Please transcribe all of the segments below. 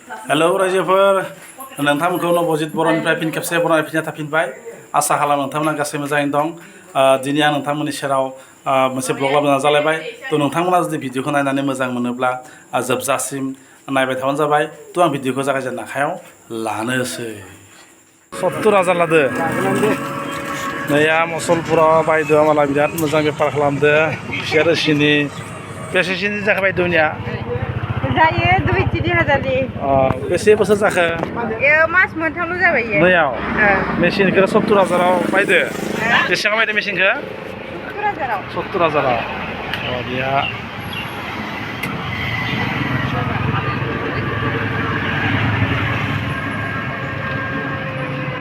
Hello रायजोफोर नोंथांमोनखौ नबजित बर'निफ्राय फिन खेबसे बरायफिननाय थाफिनबाय आसा खालामो नोंथांमोना गासै मोजाङैनो दं दिनै आं नोंथांमोननि सेराव मोनसे ब्लग लाबोनो नाजालायबाय थ' नोंथांमोना जुदि भिडिअखौ नायनानै मोजां मोनोब्ला जोबजासिम नायबाय थाबानो जाबाय थ' आं भिडिअखौ जागायजेननो आखायाव लानोसै 70,000 लादो नैया मसलपुराव बायद'आ माला बिराद मोजां बेफार खालामदो खुसेर रोसिनि बेसेसिनि जाखो बायद'निया जायो 2-3 हाजारनि बेसे बोसोर जाखो मास मोनथामल' जाबाय नैयाव मेसिनखौ 70,000आव बायदो बेसेबां बायदो मेसिनखौ 70,000आव बेहा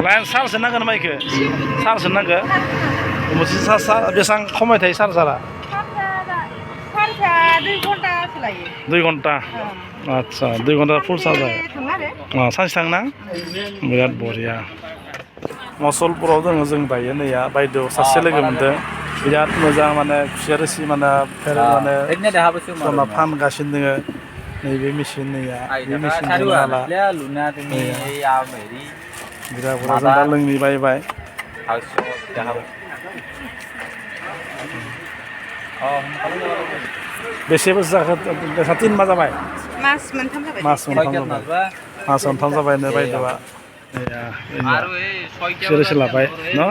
लाइन चार्ज नांगोन माइखौ चार्ज नांगो मोनसे बेसेबां खमाय थायो चार्जारा 2 घन्टा आच्छा 2 घन्टा फुल चार्ज सानसे थाङो ना बिराद बरिया मसलपुराव दङ जों दायो नैया बायद'आव सासे लोगो मोनदों बिराद मोजां माने खुसेर रोसि माने फानगासिनो दोङो नैबे मेसिन नैया बे मेसिन हाला बिराद बुरजा जों दा लोंनि बायबाय बेसे बोसोर जाखो 3 माह जाबाय मास मोनथाम जाबाय नो बायद'आ सेरसे लाबाय न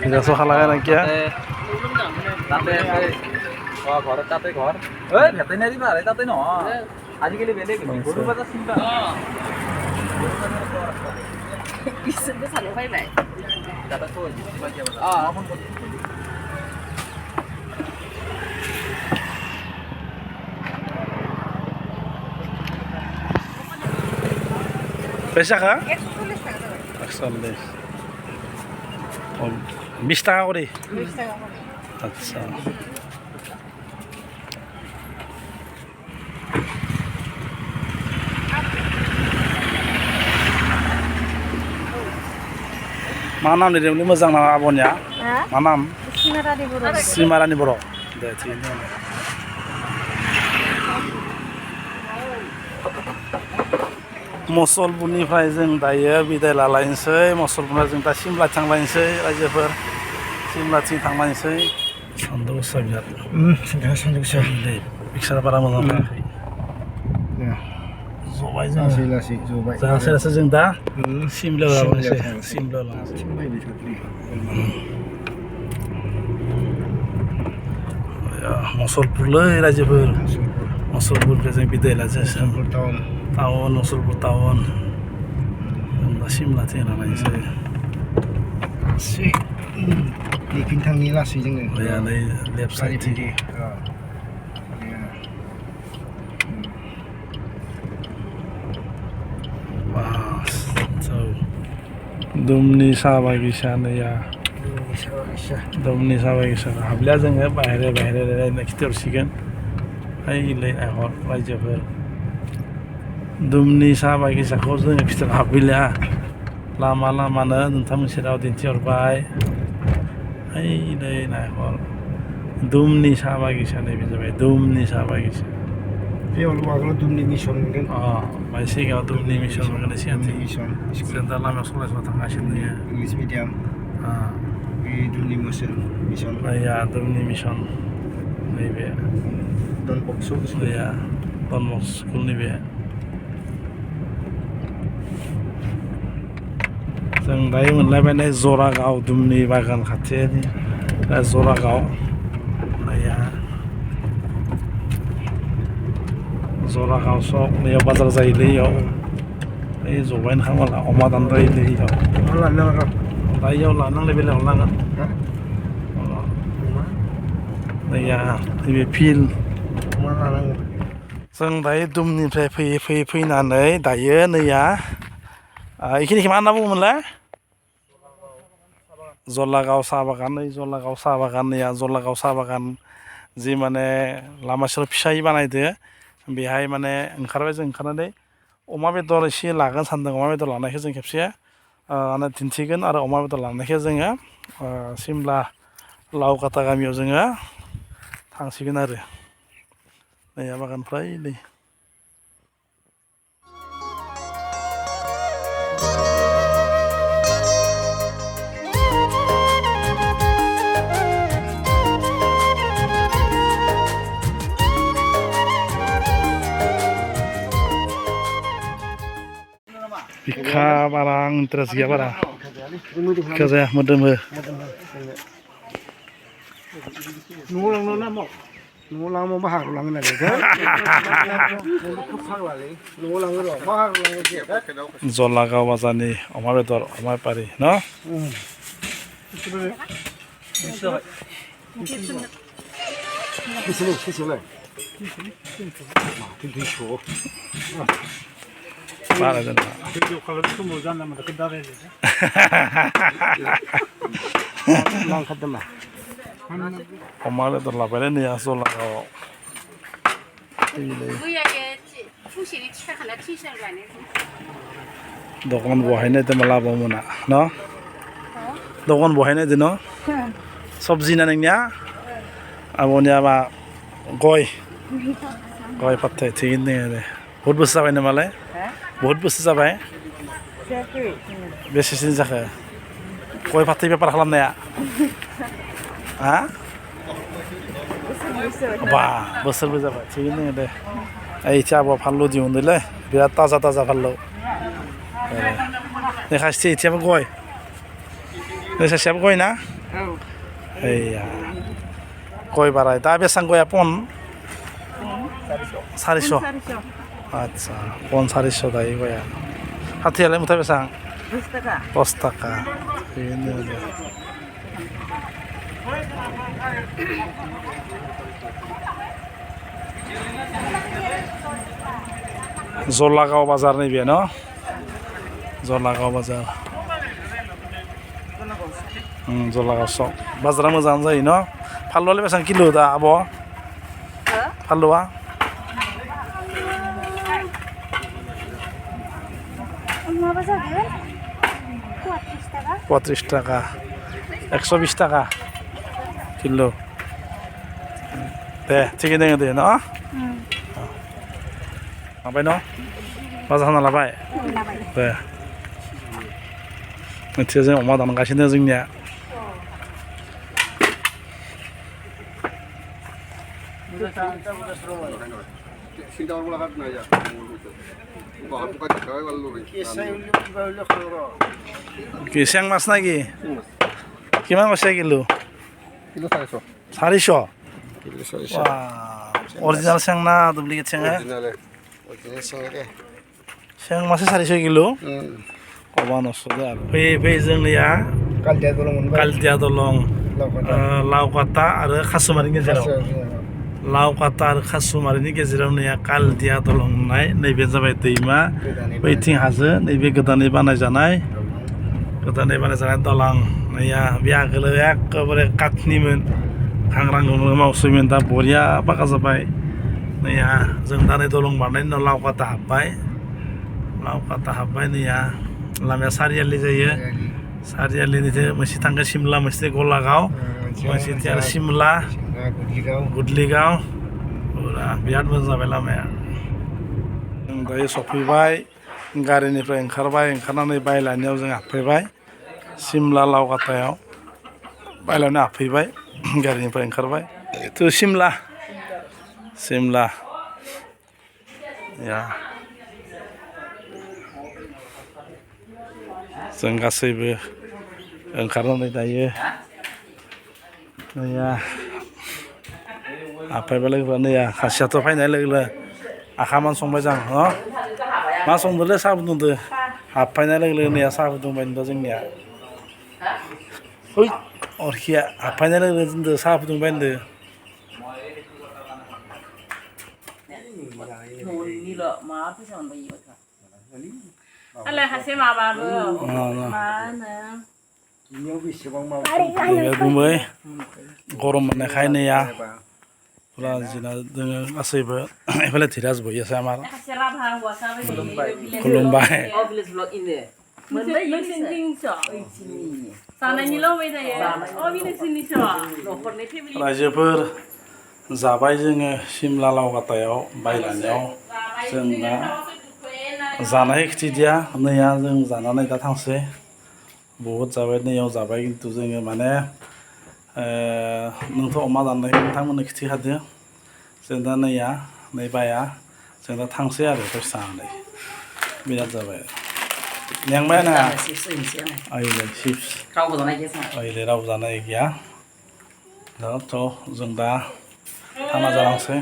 Tidak salah kan ya? ঘৰত তাতে ঘৰ ঐ ভেটেনাৰী পাৰে তাতে নহয় আজিকালি বেলেগ গৰু বাজাৰ চিন্তা কিছতে চালে পাই নাই দাদা কই ফোন কৰি Pesa ka? 140 টাকা যাবে 140 20 টাকা করে 20 টাকা আচ্ছা मा नाम लिरदोंमोन मोजां नामा आब'निया मा नाम सिमारानि बर' दे थिगैनो दङ मसलपुरनिफ्राय जों दायो बिदाय लालायनोसै मसलपुरनिफ्राय जों दा सिमला थांलायनोसै रायजोफोर सिमलाथिं थांलायनोसै सान्दुं गोसा बिराद सान्दुं गोसा पिकचारा बारा मोजां फैयाखै जबाय जों लासै लासै जों दा सिमलायाव लांनोसै सिमलायाव लांनोसै मसलपुरलै रायजोफोर मसलपुरनिफ्राय जों बिदाय लानोसै टाउन मसलपुर टाउन जों सिमलाथिं लांनोसै थांनि लासै जोङो नै लेफ्ट साइडथिं दुमनि साहा बागिचा नैया दुमनि साहा बागिचा हाबलिया जोङो बाहेरे रायलायनो खिथाहरसिगोन ओइलाय नायहर रायजोफोर दुमनि साहा बागिचाखौ जोङो खिथानो हाबहैलिया लामानो नोंथांमोननि सेराव दिन्थिहरबाय ओइलाय नायहर दुमनि साहा बागिचा नैबे जाबाय दुमनि साहा बागिचा बेयाव दुमनि मिसन मोनगोन बाय सिगाङाव दुमनि मिसन मोनगोन सिगांथिं जों दा लामायाव सलायसला थांगासिनो दङ इंलिश मिडियाम बे दुमनि मिसन नैया दुमनि मिसन नैबे डन बक्स नैया डन बक्स स्कुल नैबे जों दायो मोनलायबाय नै जरागाव दुमनि बागान खाथिनि जरागाव नैया जरागाव सक नैयाव बाजार जायोलै इयाव ओइ जबायनो खामाला अमा दानद्रायोलै इयाव दा इयाव लानांलाय बेलेगाव लांगोन नैया नैबे फिल्ड जों दायो दुमनिफ्राय फैनानै दायो नैया बेखिनिखौ मा होनना बुङोमोनलाय जलागाव साहा बागान नै जलागाव साहा बागान नैया जलागाव साहा बागान जि माने लामा सेराव फिसायै बानायदो बेहाय माने ओंखारबाय जों ओंखारनानै अमा बेदर एसे लागोन सानदों अमा बेदर लानायखौ जों खेबसे माने दिन्थिगोन आरो अमा बेदर लांनायखौ जोङो सिमला लावकाटा गामियाव जोङो थांसिगोन आरो नै बागाननिफ्राय नै बिखा बारा आं इन्टारेस्ट गैया बारा बिखा जाया मोदोमो न'आव लांनो ना मा न'आव लाङो मा हाग्रा लाङो नालाय खोब फाग्लालै न'आव लाङो र' मा हाग्रा लाङो जलागाव बाजारनि अमा बेदर अमा बेपारि न बेसेलाय बारा दोनना लांखादों मा अमा बेदर लाबायलै नै जलागावआव मैया फुंसेनि थिखा खाला थिनस' लानो दखान बहायनाय दे लाबो मोना न दखान बहायनाय दे न सबजि ना नोंनिया आब'निया मा गय गय फाथै थिगैनो दङ दे बहुद बोसोर जाबाय नामालाय बहुद बोसोर जाबाय बेसेसिन जाखो गय फाथै बेफार खालामनाया हा बा बोसोरबो जाबाय थिगैनो दङ दे ओइथि आब'आ फानलु दिहुनदोंलै बिराद ताजा ताजा फानलु नै खायसे एथियाबो गय नै सासेयाबो गय ना ओइया गय बाराय दा बेसेबां गया पन 400 आच्छा पन 400 दायो गया फाथैयालाय मुथा बेसेबां 10 थाखा बेनो जलागाव बाजार नैबे न जलागाव बाजार जलागाव सक बाजारा मोजां जायो न फानलुआलाय बेसेबां किल' दा आब' फानलुआ माबा जागोन 35 थाखा 120 थाखा किल' दे थिगैनो दङ दे न माबाय न बाजार खालामना लाबाय दे मिथियो जों अमा दानगासिनो जोंनिया কি চেং মাছ নাকি কিমান কৈছে কিলো किलो 400 किलो অরিজিনাল চেং না ডুপ্লিকেট চেং চেং মাছে 400 কিলো কবা নচলে আৰু फै जोंनिया कालदिया दलं लावकाटा आरो खासुमारिनि गेजेराव लावकाटा आरो खासुमारिनि गेजेराव नैया कालदिया दलं होननाय नैबे जाबाय दैमा बैथिं हाजो नैबे गोदानै बानायजानाय दलं नैया बे आगोलो एखेबारे काटनिमोन हांग्रां मावसोमोन दा बरिया पाका जाबाय नैया जों दा नै दलं बारनायनि उनाव लावकाटा हाब्बाय नैया लामाया सारियालि जायो सारियालिनिफ्राय मोनसे थांगोन सिमला मोनसे गलागाव मोनसे आरो सिमला गुदलिगाव पुरा बिराद मोजां जाबाय लामाया जों दायो सफैबाय गारिनिफ्राय ओंखारनानै बायलानियाव जों हाबफैबाय सिमला लावकाटायाव बायलानियाव हाबफैबाय गारिनिफ्राय ओंखारबाय थ' सिमला या जों गासैबो ओंखारनानै दायो नैया हाबफैबाय लोगोफोरा नैया खासियाथ' फैनाय लोगो आखामान संबाय जों मा संदोंलै साहा फुदुंदो हाबफैनाय लोगो नैया साहा फुदुंबाय दा जोंनिया ओइ अरखिया हाबफैनाय लोगो जोंदो साहा फुदुंबाय होनदो आलाय हासे माबाबो मा होनो गुमै गरम मोननायखाय नैया पुरा जिना दोङो गासैबो एफाले धिराज बहि আছে আমাৰ खुलुमबाय नोंसिनिथिंसो जानायनिल' होबाय थायो अ बे नोंसिनिसो न'खरनि फेमिलि रायजोफोर जाबाय जोङो सिमला लावगातायाव बायलानियाव जों दा जानाय खिथिदिया नैया जों जानानै दा थांसै बहुद जाबाय नैयाव जाबाय खिन्थु जोङो माने नोंथ' अमा जानाय नोंथांमोननो खिथिखादो जों दा नैया नै बाया जों दा थांसै आरो दसे थानानै बिराद जाबाय मेंबाय ना ओइलाय चिप्स ओइलाय रावबो जानाय गैया दाथ' जों दा थाना जालांसै